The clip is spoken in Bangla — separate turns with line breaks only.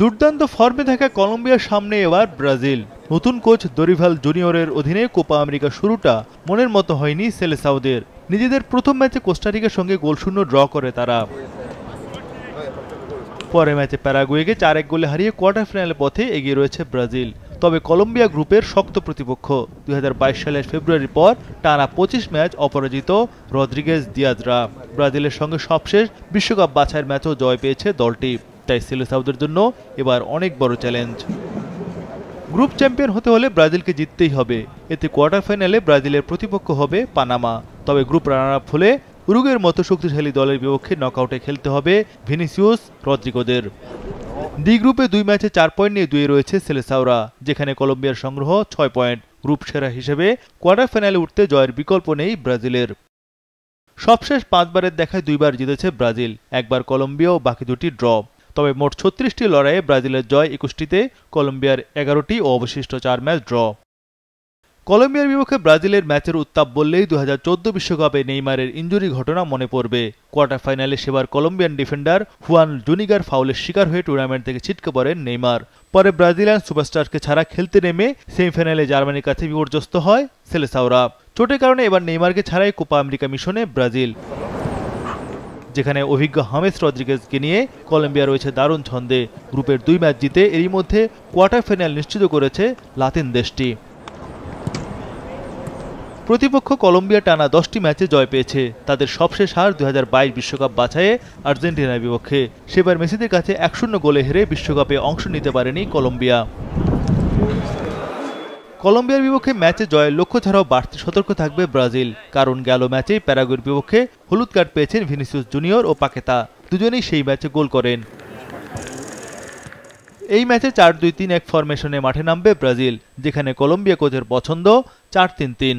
দুর্দান্ত ফর্মে থাকা কলম্বিয়ার সামনে এবার ব্রাজিল। নতুন কোচ দরিভাল জুনিয়রের অধীনে কোপা আমেরিকা শুরুটা মনের মতো হয়নি সেলেসাওদের। নিজেদের প্রথম ম্যাচে কোস্টারিকার সঙ্গে গোলশূন্য ড্র করে তারা। পরে ম্যাচে প্যারাগুয়েকে 4-1 গোলে হারিয়ে কোয়ার্টার ফাইনালের পথে এগিয়ে রয়েছে ব্রাজিল। তবে কলম্বিয়া গ্রুপের শক্ত প্রতিপক্ষ। 2022 সালের ফেব্রুয়ারির পর টানা 25 ম্যাচ অপরাজিত রদ্রিগেজ দিয়াজরা। ব্রাজিলের সঙ্গে সবশেষ বিশ্বকাপ বাছাইয়ের ম্যাচও জয় পেয়েছে দলটি। তাই সেলেসাওদের জন্য এবার অনেক বড় চ্যালেঞ্জ। গ্রুপ চ্যাম্পিয়ন হতে হলে ব্রাজিলকে জিততেই হবে। এতে কোয়ার্টার ফাইনালে ব্রাজিলের প্রতিপক্ষ হবে পানামা। তবে গ্রুপ রানার আপ হলে উরুগুয়ের মতো শক্তিশালী দলের বিপক্ষে নকআউটে খেলতে হবে ভিনিসিয়াস রদ্রিগোদের। ডি গ্রুপে 2 ম্যাচে 4 পয়েন্ট নিয়ে দুয়ে রয়েছে সেলেসাওরা, যেখানে কলম্বিয়ার সংগ্রহ 6 পয়েন্ট। গ্রুপ সেরা হিসেবে কোয়ার্টার ফাইনালে উঠতে জয়ের বিকল্প নেই ব্রাজিলের। সবশেষ 5 বারের দেখায় 2 বার জিতেছে ব্রাজিল, একবার কলম্বিয়া ও বাকি দুটি ড্র। তবে মোট 36টি লড়াইয়ে ব্রাজিলের জয় 21টিতে, কলম্বিয়ার 11টি ও অবশিষ্ট 4 ম্যাচ ড্র। কলম্বিয়ার বিপক্ষে ব্রাজিলের ম্যাচের উত্তাপ বললেই 2014 বিশ্বকাপে নেইমারের ইনজুরি ঘটনা মনে পড়বে। কোয়ার্টার ফাইনালে সেবার কলম্বিয়ান ডিফেন্ডার হুয়ান জুনিগার ফাউলের শিকার হয়ে টুর্নামেন্ট থেকে ছিটকে পড়েন নেইমার। পরে ব্রাজিলিয়ান সুপারস্টারকে ছাড়া খেলতে নেমে সেমিফাইনালে জার্মানির কাছে বিপর্যস্ত হয় সেলেসাওরা। চোটের কারণে এবার নেইমারকে ছাড়াই কোপা আমেরিকা মিশনে ব্রাজিল, যেখানে অভিজ্ঞ হামেস রদ্রিগেজকে নিয়ে কলম্বিয়া রয়েছে দারুণ ছন্দে। গ্রুপের 2 ম্যাচ জিতে এরই মধ্যে কোয়ার্টার ফাইনাল নিশ্চিত করেছে লাতিন দেশটি। প্রতিপক্ষ কলম্বিয়া টানা 10টি ম্যাচে জয় পেয়েছে। তাদের সবশেষ হার 2022 বিশ্বকাপ বাছাইয়ে আর্জেন্টিনার বিপক্ষে। সেবার মেসিদের কাছে 1-0 গোলে হেরে বিশ্বকাপে অংশ নিতে পারেনি কলম্বিয়া। কলম্বিয়ার বিপক্ষে ম্যাচে জয়ের লক্ষ্য ছাড়াও বাড়তি সতর্ক থাকবে ব্রাজিল, কারণ গেল ম্যাচেই প্যারাগুয়ের বিপক্ষে হলুদ কার্ড পেয়েছেন ভিনিসিয়াস জুনিয়র ও পাকেতা। দুজনেই সেই ম্যাচে গোল করেন। এই ম্যাচে 4-2-3-1 ফরমেশনে মাঠে নামবে ব্রাজিল, যেখানে কলম্বিয়া কোচের পছন্দ 4-3-3।